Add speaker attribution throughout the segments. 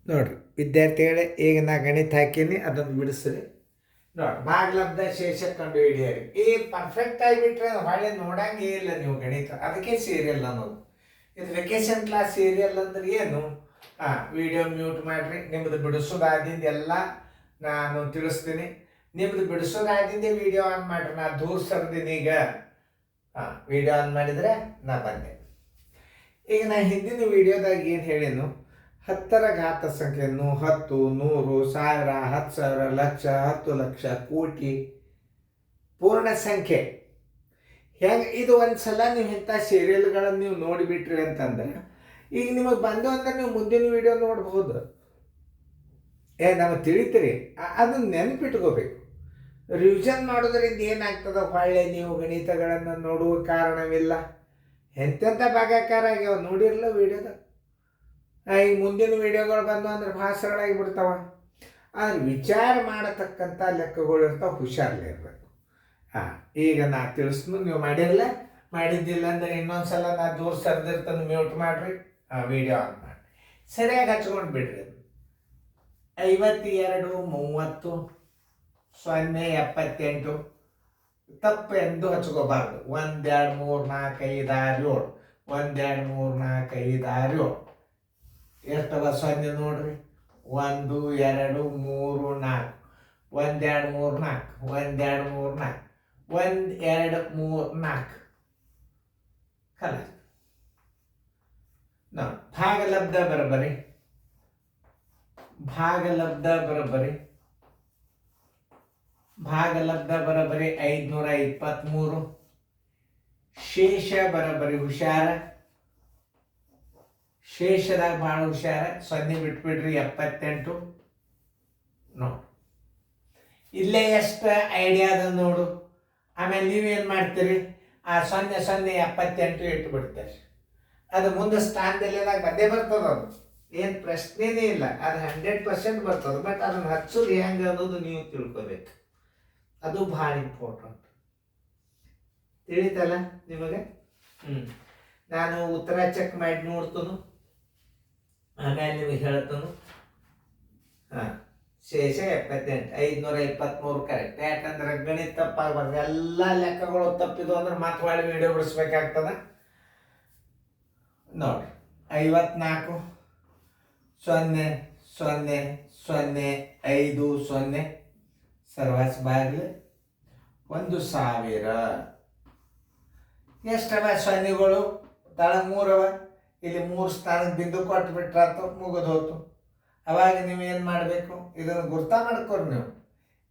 Speaker 1: ನೋಡ್ರಿ ವಿದ್ಯಾರ್ಥಿಗಳೇ, ಈಗ ನಾ ಗಣಿತ ಹಾಕೀನಿ, ಅದನ್ನು ಬಿಡಿಸ್ರಿ. ನೋಡ್ರಿ, ಭಾಗಲಬ್ಧ ಶೇಷ ಕಂಡು ಹಿಡಿಯರಿ. ಈ ಪರ್ಫೆಕ್ಟ್ ಆಗಿಬಿಟ್ರೆ ಹೊಳೆ ನೋಡಂಗೇ ಇಲ್ಲ ನೀವು ಗಣಿತ. ಅದಕ್ಕೆ ಸೀರಿಯಲ್ ಅನ್ನೋದು. ಇದು ವೆಕೇಶನ್ ಕ್ಲಾಸ್ ಸೀರಿಯಲ್ ಅಂದ್ರೆ ಏನು? ವಿಡಿಯೋ ಮ್ಯೂಟ್ ಮಾಡ್ರಿ. ನಿಮ್ಮದು ಬಿಡಿಸೋದಾದಿಂದ ಎಲ್ಲ ನಾನು ತಿಳಿಸ್ತೀನಿ. ನಿಮ್ದು ಬಿಡಿಸೋದಾದಿಂದ ವಿಡಿಯೋ ಆನ್ ಮಾಡ್ರಿ. ನಾ ದೂರ ಸರ್ದೀನಿ ಈಗ. ವಿಡಿಯೋ ಆನ್ ಮಾಡಿದರೆ ನಾ ಬಂದೆ. ಈಗ ನಾ ಹಿಂದಿನ ವಿಡಿಯೋದಾಗ ಏನು ಹೇಳೇನು? 10ರ ಘಾತ ಸಂಖ್ಯೆಯನ್ನು 10, 100, 1000, 10,000, ಲಕ್ಷ, 10 ಲಕ್ಷ, ಕೋಟಿ, ಪೂರ್ಣ ಸಂಖ್ಯೆ ಹೆಂಗೆ ಇದು ಒಂದ್ಸಲ ನೀವು ಇಂಥ ಸೀರಿಯಲ್ಗಳನ್ನು ನೀವು ನೋಡಿಬಿಟ್ರಿ ಅಂತಂದ್ರೆ ಈಗ ನಿಮಗೆ ಬಂದು ಅಂದ್ರೆ ನೀವು ಮುಂದಿನ ವಿಡಿಯೋ ನೋಡ್ಬೋದು. ನಮಗೆ ತಿಳಿತೀರಿ. ಅದನ್ನ ನೆನಪಿಟ್ಕೋಬೇಕು. ರಿವಿಷನ್ ಮಾಡೋದ್ರಿಂದ ಏನಾಗ್ತದೆ, ಹೊಳ್ಳೆ ನೀವು ಗಣಿತಗಳನ್ನು ನೋಡುವ ಕಾರಣವಿಲ್ಲ. ಎಂತೆಂಥ ಭಾಗಾಕಾರ ಆಗ್ಯಾವ ನೋಡಿರಲ್ಲ ವಿಡಿಯೋದಾಗ. ಈಗ ಮುಂದಿನ ವಿಡಿಯೋಗಳು ಬಂದು ಅಂದ್ರೆ ಭಾಳ ಸರಳಾಗಿ ಬಿಡ್ತಾವ. ಆದ್ರೆ ವಿಚಾರ ಮಾಡತಕ್ಕಂಥ ಲೆಕ್ಕಗಳು ಇರ್ತಾವೆ. ಹುಷಾರಲ್ಲಿರ್ಬೇಕು. ಈಗ ನಾ ತಿಳಿಸ್ನು, ನೀವು ಮಾಡಿರಲ್ಲ. ಮಾಡಿದ್ದಿಲ್ಲ ಅಂದ್ರೆ ಇನ್ನೊಂದ್ಸಲ ನಾ ದೂರ ಸರ್ದಿರ್ತಾನೆ, ಮ್ಯೂಟ್ ಮಾಡ್ರಿ, ವಿಡಿಯೋ ಆನ್ ಮಾಡಿ ಸರಿಯಾಗಿ ಹಚ್ಕೊಂಡು ಬಿಡ್ರಿ. 52, 30, 0, 78 ತಪ್ಪು ಎಂದು ಹಚ್ಕೋಬಾರ್ದು. 1, 2, 3, 4, 5, 6, 7. 1, 2, 3, 4, 5, 6, 7 ಎಷ್ಟವ 0 ನೋಡ್ರಿ. 1, 2, 3, 4. 1, 2, 3, 4. 1, 2, 3, 4. 1, 2, 3, 4 ಕಲ. ಭಾಗಲಬ್ಧ ಬರಬರಿ. ಭಾಗಲಬ್ಧ ಬರಬರಿ. ಭಾಗಲಬ್ಧ ಬರಬರಿ 523. ಶೇಷ ಬರಬರಿ ಹುಷಾರ. ಶೇಷದಾಗ ಭಾಳ ಹುಷಾರ. 0 ಬಿಟ್ಬಿಡ್ರಿ. 78 ನೋಡು. ಇಲ್ಲೇ ಎಷ್ಟು ಐಡಿಯಾ ಅದ ನೋಡು. ಆಮೇಲೆ ನೀವೇನು ಮಾಡ್ತೀರಿ, 0, 0, 78 ಇಟ್ಟು ಬಿಡ್ತೀರಿ. ಅದು ಮುಂದೆ ಸ್ಥಾನದಲ್ಲಿದಾಗ ಬಂದೇ ಬರ್ತದೆ. ಅದು ಏನು ಪ್ರಶ್ನೆನೇ ಇಲ್ಲ. ಅದು 100% ಬರ್ತದೆ. ಬಟ್ ಅದನ್ನು ಹಚ್ಚೋದು ಹೆಂಗೆ ಅನ್ನೋದು ನೀವು ತಿಳ್ಕೊಬೇಕು. ಅದು ಭಾಳ ಇಂಪಾರ್ಟೆಂಟ್. ತಿಳಿತಲ್ಲ ನಿಮಗೆ? ನಾನು ಉತ್ತರ ಚೆಕ್ ಮಾಡಿ ನೋಡ್ತನು, ಆಮೇಲೆ ನಿಮಗೆ ಹೇಳ್ತನು. ಶೇಷ 78, 523 ಕರೆಕ್ಟ್. ಯಾಕಂದ್ರೆ ಗಣಿತ ತಪ್ಪಾಗಬಾರ್ದು. ಎಲ್ಲ ಲೆಕ್ಕಗಳು ತಪ್ಪಿದ್ವು ಅಂದ್ರೆ ಮತ್ತೆ ಒಳ್ಳೆ ವಿಡಿಯೋ ಬಿಡಿಸ್ಬೇಕಾಗ್ತದ. ನೋಡ್ರಿ, 54, 0, 0, 0, 5, 0 ಸರ್ವಾಸ ಬಾಗಿಲು 1000. ಎಷ್ಟವ ಸೊನ್ನೆಗಳು? ತಳ 3 ಅವ. ಇಲ್ಲಿ 3 ಸ್ಥಾನಕ್ಕೆ ಬಿಂದು ಕೊಟ್ಟು ಬಿಟ್ರಾತು, ಮುಗಿದು ಹೋತು. ಅವಾಗ ನೀವು ಏನು ಮಾಡಬೇಕು, ಇದನ್ನು ಗುರ್ತ ಮಾಡ್ಕೊರಿ ನೀವು.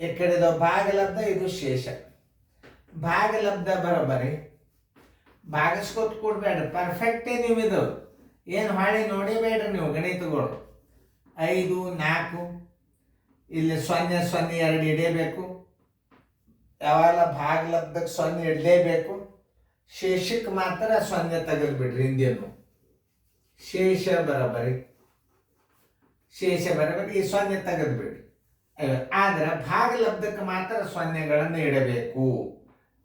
Speaker 1: ಈ ಕಡೆದು ಭಾಗಲಬ್ಧ, ಇದು ಶೇಷ. ಭಾಗಲಬ್ಧ ಬರೋಬರಿ. ಭಾಗಿಸ್ಕೊತ ಕೊಡ್ಬೇಡ್ರಿ. ಪರ್ಫೆಕ್ಟೇ ನೀವು ಇದು. ಏನು ಹಾಳಿ ನೋಡಿಬೇಡ್ರಿ ನೀವು ಗಣಿತಗಳು. 5, 4 ಇಲ್ಲಿ 0, 0, 2 ಇಡೇಬೇಕು. ಯಾವಾಗ ಭಾಗಲಬ್ಧಕ್ಕೆ 0 ಇಡಲೇಬೇಕು. ಶೇಷಕ್ಕೆ ಮಾತ್ರ 0 ತೆಗೆದ್ಬಿಡ್ರಿ. ಹಿಂದೇನು ಶೇಷ ಬರಬರಿ. ಶೇಷ ಬರಬರಿ. ಈ 0 ತೆಗೆದ್ಬಿಡ್ರಿ. ಆದ್ರೆ ಭಾಗಲಬ್ಧಕ್ಕೆ ಮಾತ್ರ 0ಗಳನ್ನು ಇಡಬೇಕು.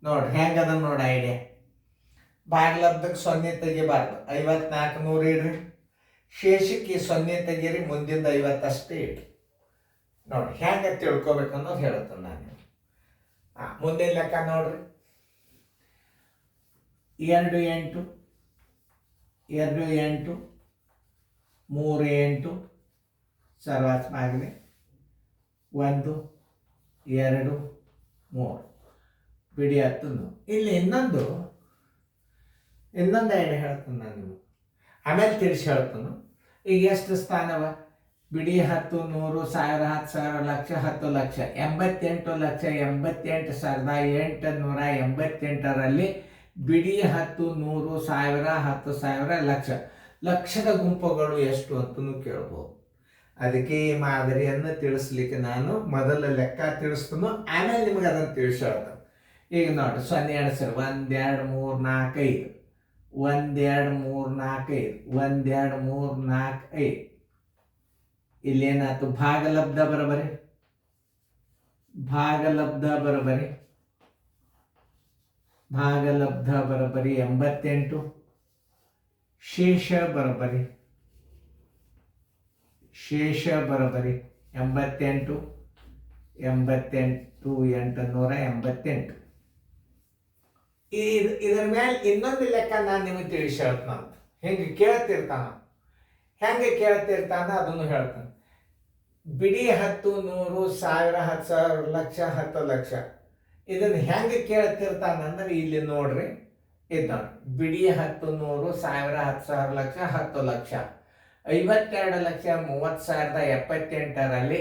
Speaker 1: ನೋಡ್ರಿ ಹೆಂಗದ ನೋಡಿ ಐಡಿಯಾ. ಭಾಗಲಬ್ಧಕ್ಕೆ 0 ತೆಗಿಬಾರ್ದು. 54, 100 ಇಡ್ರಿ. ಶೇಷಕ್ಕೆ 0 ತೆಗೀರಿ. ಮುಂದಿಂದ 50 ಅಷ್ಟೇ ಇಡ್ರಿ. ನೋಡ್ರಿ ಹೆಂಗೆ ತಿಳ್ಕೊಬೇಕು ಅನ್ನೋದು ಹೇಳ್ತೇನೆ ನಾನು. ಮುಂದಿನ ಲೆಕ್ಕ ನೋಡ್ರಿ. 2, 8, 2, 8, 3, 8 ಸರ್ವಾಸ ಬಾಗಿಲು 1, 2, 3 ಬಿಡಿ 10. ಇಲ್ಲಿ ಇನ್ನೊಂದು ಐಡಿಯಾ ಹೇಳ್ತೀನಿ ನಾನು ನಿಮಗೆ. ಆಮೇಲೆ ತಿಳಿಸಿ ಹೇಳ್ತಾನು. ಈಗ ಎಷ್ಟು ಸ್ಥಾನವ? ಬಿಡಿ 10, 100, 1000, 10,000, ಲಕ್ಷ, 10 ಲಕ್ಷ. 88,888,888ರಲ್ಲಿ ಬಿಡಿ 10, 100, 1000, 10,000, ಲಕ್ಷ. ಲಕ್ಷದ ಗುಂಪುಗಳು ಎಷ್ಟು ಅಂತಲೂ ಕೇಳ್ಬೋದು. ಅದಕ್ಕೆ ಈ ಮಾದರಿಯನ್ನು ತಿಳಿಸ್ಲಿಕ್ಕೆ ನಾನು ಮೊದಲ ಲೆಕ್ಕ ತಿಳಿಸ್ತಾನು, ಆಮೇಲೆ ನಿಮಗೆ ಅದನ್ನು ತಿಳಿಸಿ ಹೇಳ್ತಾನೆ. ಈಗ ನೋಡಿ 0 ಎಣಿಸ್ರಿ. 1, 2, 3, 4, 5. 1, 2, 3, 4, 5. 1, 2, 3, 4, 5. ಇಲ್ಲೇನಾಯ್ತು? ಭಾಗಲಬ್ಧ ಬರಬರಿ. ಭಾಗಲಬ್ಧ ಬರಬರಿ. ಭಾಗಲಬ್ಧ ಬರಬರಿ 88. ಶೇಷ ಬರಬರಿ. ಶೇಷ ಬರೋಬರಿ 88, 888. ಇದ್ರ ಮೇಲೆ ಇನ್ನೊಂದು ಲೆಕ್ಕ ನಾನು ನಿಮಗೆ ತಿಳಿಸಿ ಹೇಳ್ತಾನ. ಹೆಂಗೆ ಕೇಳ್ತಿರ್ತಾನ ಅದನ್ನು ಹೇಳ್ತಾನೆ. ಬಿಡಿ 10, 100, 1000, 10,000, ಲಕ್ಷ, 10 ಲಕ್ಷ. ಇದನ್ನು ಹೆಂಗೆ ಕೇಳ್ತಿರ್ತಾನಂದ್ರೆ ಇಲ್ಲಿ ನೋಡ್ರಿ, ಇದು ಬಿಡಿ 10, 100, 1000, 10,000, ಲಕ್ಷ, 10 ಲಕ್ಷ. 52 ಲಕ್ಷ 30,000 78ರಲ್ಲಿ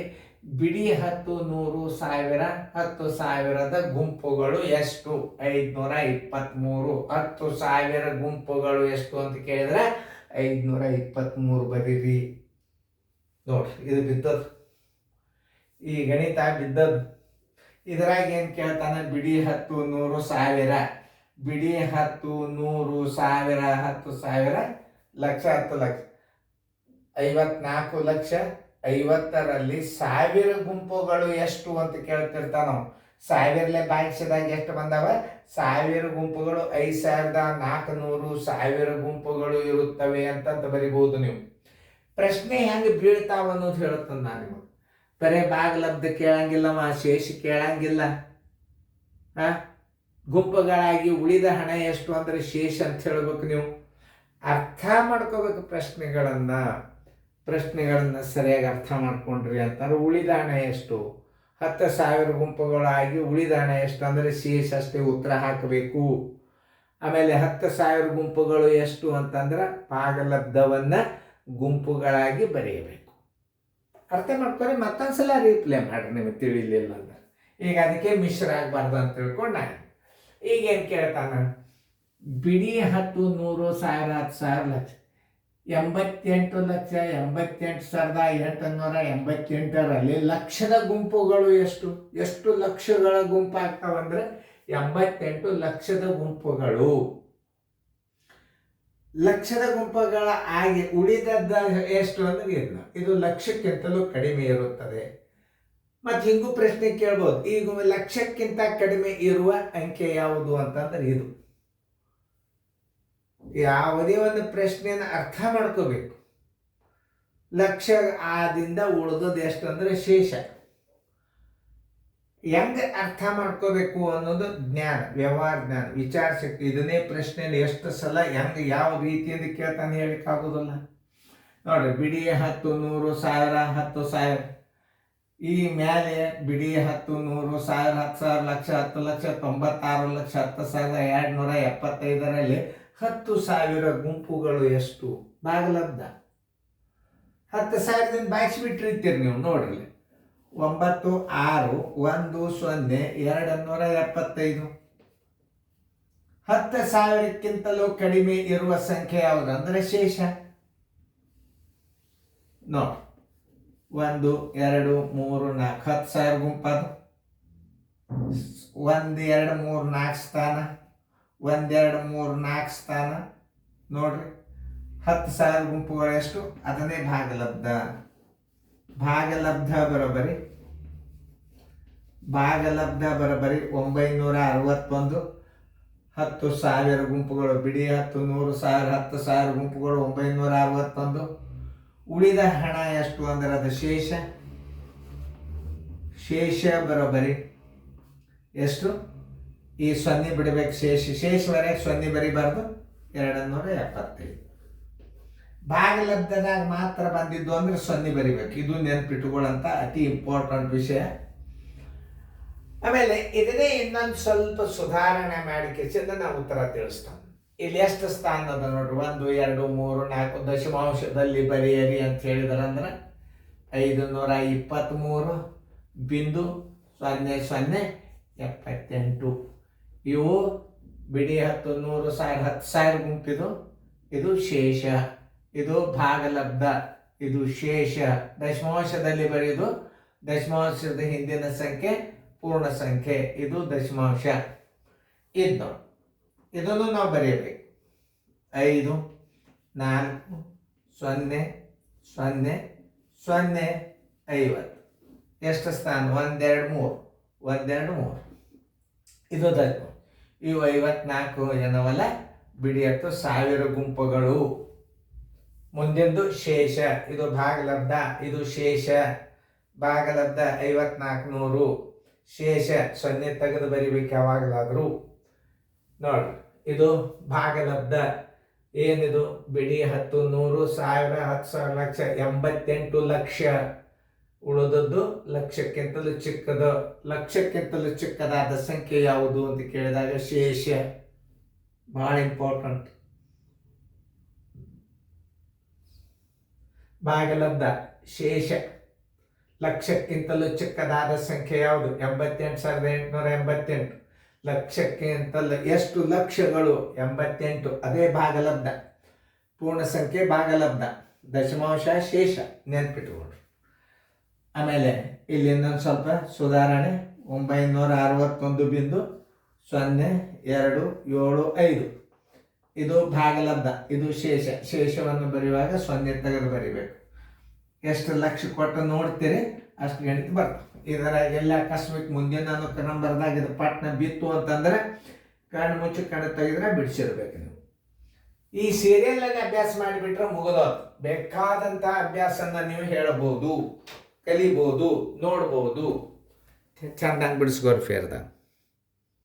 Speaker 1: ಬಿಡಿ 10, 100, 1000, 10,000ದ ಗುಂಪುಗಳು ಎಷ್ಟು? 523. 10,000 ಗುಂಪುಗಳು ಎಷ್ಟು ಅಂತ ಕೇಳಿದ್ರೆ 523 ಬರೀರಿ. ನೋಡ್ರಿ, ಇದು ಬಿದ್ದದ್ದು, ಈ ಗಣಿತ ಬಿದ್ದದ್ದು. ಇದ್ರಾಗ ಏನು ಕೇಳ್ತಾನೆ? ಬಿಡಿ 10, 100, 1000. ಬಿಡಿ 10, 100, 1000, 10,000, ಲಕ್ಷ, 10 ಲಕ್ಷ. 54 ಲಕ್ಷ. 50ರಲ್ಲಿ 1000 ಗುಂಪುಗಳು ಎಷ್ಟು ಅಂತ ಕೇಳ್ತಿರ್ತಾನ ನಾವು. 1000ಲೆ ಭಾಗಿಸಿದಾಗ ಎಷ್ಟು ಬಂದಾವ? 1000 ಗುಂಪುಗಳು 5,400 1000 ಗುಂಪುಗಳು ಇರುತ್ತವೆ ಅಂತ ಬರಿಬಹುದು ನೀವು. ಪ್ರಶ್ನೆ ಹೆಂಗೆ ಬೀಳ್ತಾವ ಅನ್ನೋದು ಹೇಳುತ್ತಂದು ನಾನು ನಿಮಗೆ. ಬರೇ ಭಾಗಲಬ್ಧ ಕೇಳಂಗಿಲ್ಲವ, ಶೇಷ ಕೇಳಂಗಿಲ್ಲ. ಗುಂಪುಗಳಾಗಿ ಉಳಿದ ಹಣ ಎಷ್ಟು ಅಂದರೆ ಶೇಷ ಅಂತ ಹೇಳ್ಬೇಕು. ನೀವು ಅರ್ಥ ಮಾಡ್ಕೋಬೇಕು ಪ್ರಶ್ನೆಗಳನ್ನು ಸರಿಯಾಗಿ ಅರ್ಥ ಮಾಡ್ಕೊಂಡ್ರಿ ಅಂತಾರೆ. ಉಳಿದ ಹಣ ಎಷ್ಟು? 10,000 ಗುಂಪುಗಳಾಗಿ ಉಳಿದ ಹಣ ಎಷ್ಟು ಅಂದರೆ ಶೇಷ ಅಷ್ಟೇ ಉತ್ತರ ಹಾಕಬೇಕು. ಆಮೇಲೆ 10,000 ಗುಂಪುಗಳು ಎಷ್ಟು ಅಂತಂದ್ರೆ ಭಾಗಲಬ್ಧವನ್ನು ಗುಂಪುಗಳಾಗಿ ಬರೆಯಬೇಕು. ಅರ್ಥ ಮಾಡ್ಕೊಳ್ಳಿ. ಮತ್ತೊಂದ್ಸಲ ರೀಪ್ಲೇ ಮಾಡ್ರಿ ನಿಮಗೆ ತಿಳಿಲಿಲ್ಲ ಅಂದ್ರೆ. ಈಗ ಅದಕ್ಕೆ ಮಿಶ್ರ ಆಗಬಾರ್ದು ಅಂತ ತಿಳ್ಕೊಂಡು ನಾನು ಈಗೇನು ಕೇಳ್ತಾನ? ಬಿಡಿ 10, 100, 1000, 10,000, ಲಕ್ಷ. 88 ಲಕ್ಷ 88,888ರಲ್ಲಿ ಲಕ್ಷದ ಗುಂಪುಗಳು ಎಷ್ಟು ಲಕ್ಷಗಳ ಗುಂಪು ಆಗ್ತಾವಂದ್ರೆ 88 ಲಕ್ಷದ ಗುಂಪುಗಳು. ಲಕ್ಷದ ಗುಂಪುಗಳ ಆಗಿ ಉಳಿದದ್ದ ಎಷ್ಟು ಅಂದ್ರೆ ಇದು ಲಕ್ಷಕ್ಕಿಂತಲೂ ಕಡಿಮೆ ಇರುತ್ತದೆ. ಮತ್ತು ಹಿಂಗೂ ಪ್ರಶ್ನೆ ಕೇಳ್ಬೋದು, ಈಗ ಲಕ್ಷಕ್ಕಿಂತ ಕಡಿಮೆ ಇರುವ ಅಂಕೆ ಯಾವುದು ಅಂತಂದ್ರೆ ಇದು. ಯಾವುದೇ ಒಂದು ಪ್ರಶ್ನೆಯನ್ನು ಅರ್ಥ ಮಾಡ್ಕೋಬೇಕು. ಲಕ್ಷ ಆದಿಂದ ಉಳಿದದ್ದು ಎಷ್ಟು ಅಂದ್ರೆ ಶೇಷ. ಹೆಂಗೆ ಅರ್ಥ ಮಾಡ್ಕೋಬೇಕು ಅನ್ನೋದು ಜ್ಞಾನ, ವ್ಯವಹಾರ ಜ್ಞಾನ, ವಿಚಾರ ಶಕ್ತಿ. ಇದನ್ನೇ ಪ್ರಶ್ನೆಯಲ್ಲಿ ಎಷ್ಟು ಸಲ ಹೆಂಗೆ ಯಾವ ರೀತಿಯಿಂದ ಕೇಳ್ತಾನೆ ಹೇಳಿಕ್ಕಾಗೋದಿಲ್ಲ. ನೋಡ್ರಿ, ಬಿಡಿ 10, 100, 1000, 10,000. ಈ ಮೇಲೆ ಬಿಡಿ 10, 100, 1000, 10,000, ಲಕ್ಷ, 10 ಲಕ್ಷ, 96 ಲಕ್ಷ 10,275ರಲ್ಲಿ 10,000 ಗುಂಪುಗಳು ಎಷ್ಟು? ಭಾಗಲಬ್ಧ. 10,000ದಿಂದ ಭಾಗಿಸಿಬಿಟ್ಟಿರ್ತೀರಿ ನೀವು. ನೋಡ್ರಿ, 9, 6, 1, 0, 275. 10,000ಕ್ಕಿಂತಲೂ ಕಡಿಮೆ ಇರುವ ಸಂಖ್ಯೆ ಯಾವುದು ಅಂದರೆ ಶೇಷ. ನೋಡಿ, 1, 2, 3, 4 10,000 ಗುಂಪದು. 1, 2, 3, 4 ಸ್ಥಾನ. 1, 2, 3, 4 ಸ್ಥಾನ. ನೋಡ್ರಿ, 10,000 ಗುಂಪುಗಳು ಎಷ್ಟು? ಅದನ್ನೇ ಭಾಗಲಬ್ಧ. ಭಾಗಲಬ್ಧ ಬರೋಬರಿ 961. 10,000 ಗುಂಪುಗಳು ಬಿಡಿ 10, 100, 1000, 10,000 ಗುಂಪುಗಳು 961. ಉಳಿದ ಹಣ ಎಷ್ಟು ಅಂದ್ರೆ ಅದು ಶೇಷ ಬರೋಬರಿ ಎಷ್ಟು? ಈ 0 ಬಿಡಬೇಕು. ಶೇಷವರೆಗೆ 0 ಬರಿಬಾರ್ದು. 275. ಭಾಗಲಬ್ಧದಾಗ ಮಾತ್ರ ಬಂದಿದ್ದು ಅಂದ್ರೆ 0 ಬರಿಬೇಕು. ಇದು ನೆನ್ಪಿಟ್ಟುಕೊಳ್ಳಂತ ಅತಿ ಇಂಪಾರ್ಟೆಂಟ್ ವಿಷಯ. ಆಮೇಲೆ ಇದನ್ನೇ ಇನ್ನೊಂದು ಸ್ವಲ್ಪ ಸುಧಾರಣೆ ಮಾಡಿಕೆಸಿಂದ ನಾವು ಉತ್ತರ ತಿಳಿಸ್ತಾನೆ. ಇಲ್ಲಿ ಎಷ್ಟು ಸ್ಥಾನ ಅದ ನೋಡ್ರಿ? 1, 2, 3, 4 ದಶಮಾಂಶದಲ್ಲಿ ಬರೆಯಿರಿ ಅಂತ ಹೇಳಿದಾರಂದ್ರೆ 523.0078. ಇವು ಬಿಡಿ 10, 100, 1000, 10,000 ಗುಂಪಿದು. ಇದು ಶೇಷ, ಇದು ಭಾಗಲಬ್ಧ, ಇದು ಶೇಷ. ದಶಮಾಂಶದಲ್ಲಿ ಬರೆಯೋದು ದಶಮಾಂಶದ ಹಿಂದಿನ ಸಂಖ್ಯೆ ಪೂರ್ಣ ಸಂಖ್ಯೆ, ಇದು ದಶಮಾಂಶ. ಇದನ್ನು ನಾವು ಬರೆಯಬೇಕು. 5, 4, 0, 0, 0, 50. ಎಷ್ಟು ಸ್ಥಾನ? 1, 2, 3. 1, 2, 3. ಇದು ದಶಮಾಂಶ. ಇವು 54 ಏನವಲ್ಲ ಬಿಡಿ 10,000 ಗುಂಪುಗಳು. ಮುಂದಿಂದು ಶೇಷ, ಇದು ಭಾಗಲಬ್ಧ, ಇದು ಶೇಷ. ಭಾಗಲಬ್ಧ 5400, ಶೇಷ 0 ತೆಗೆದು ಬರಿಬೇಕು ಯಾವಾಗಲಾದರೂ. ನೋಡ್ರಿ, ಇದು ಭಾಗಲಬ್ಧ. ಏನಿದು? ಬಿಡಿ 10, 100, 1000, 10,000, ಲಕ್ಷ, 88 ಲಕ್ಷ. ಉಳಿದದ್ದು ಲಕ್ಷಕ್ಕಿಂತಲೂ ಚಿಕ್ಕದು. ಲಕ್ಷಕ್ಕಿಂತಲೂ ಚಿಕ್ಕದಾದ ಸಂಖ್ಯೆ ಯಾವುದು ಅಂತ ಕೇಳಿದಾಗ ಶೇಷ. ಬಹಳ ಇಂಪಾರ್ಟೆಂಟ್. ಭಾಗಲಬ್ಧ, ಶೇಷ. ಲಕ್ಷಕ್ಕಿಂತಲೂ ಚಿಕ್ಕದಾದ ಸಂಖ್ಯೆ ಯಾವುದು? 88,888. ಲಕ್ಷಕ್ಕಿಂತಲೂ ಎಷ್ಟು ಲಕ್ಷಗಳು? 88. ಅದೇ ಭಾಗಲಬ್ಧ. ಪೂರ್ಣ ಸಂಖ್ಯೆ ಭಾಗಲಬ್ಧ, ದಶಮಾಂಶ ಶೇಷ. ನೆನ್ಪಿಟ್ಕೊಳ್ರಿ. ಆಮೇಲೆ ಇಲ್ಲಿ ಇನ್ನೊಂದು ಸ್ವಲ್ಪ ಸುಧಾರಣೆ. 961.0275. ಇದು ಭಾಗಲಬ್ಧ, ಇದು ಶೇಷ. ಶೇಷವನ್ನು ಬರೆಯುವಾಗ 0 ತೆಗೆದು ಬರಿಬೇಕು. ಎಷ್ಟು ಲಕ್ಷ ಕೊಟ್ಟು ನೋಡ್ತೀರಿ ಅಷ್ಟು ಗಣಿತ ಬರ್ತದೆ. ಇದರ ಎಲ್ಲ ಅಕಸ್ಮಾತ್ ಮುಂದಿನ ನಂಬರ್ದಾಗ ಇದು ಪಟ್ನ ಬಿತ್ತು ಅಂತಂದ್ರೆ ಕಣ್ಣು ಮುಚ್ಚಿ ಕಣ್ಣು ತೆಗೆದ್ರೆ ಬಿಡಿಸಿರ್ಬೇಕು ನೀವು. ಈ ಸೀರಿಯಲ್ನಾಗ ಅಭ್ಯಾಸ ಮಾಡಿಬಿಟ್ರೆ ಮುಗಿದೋದು. ಬೇಕಾದಂಥ ಅಭ್ಯಾಸನ ನೀವು ಹೇಳಬಹುದು, ಕಲಿಬಹುದು, ನೋಡ್ಬೋದು. ಚಂದಂಗೆ ಬಿಡಿಸ್ಕೋರಿ ಫೇರ್ದಾಗ.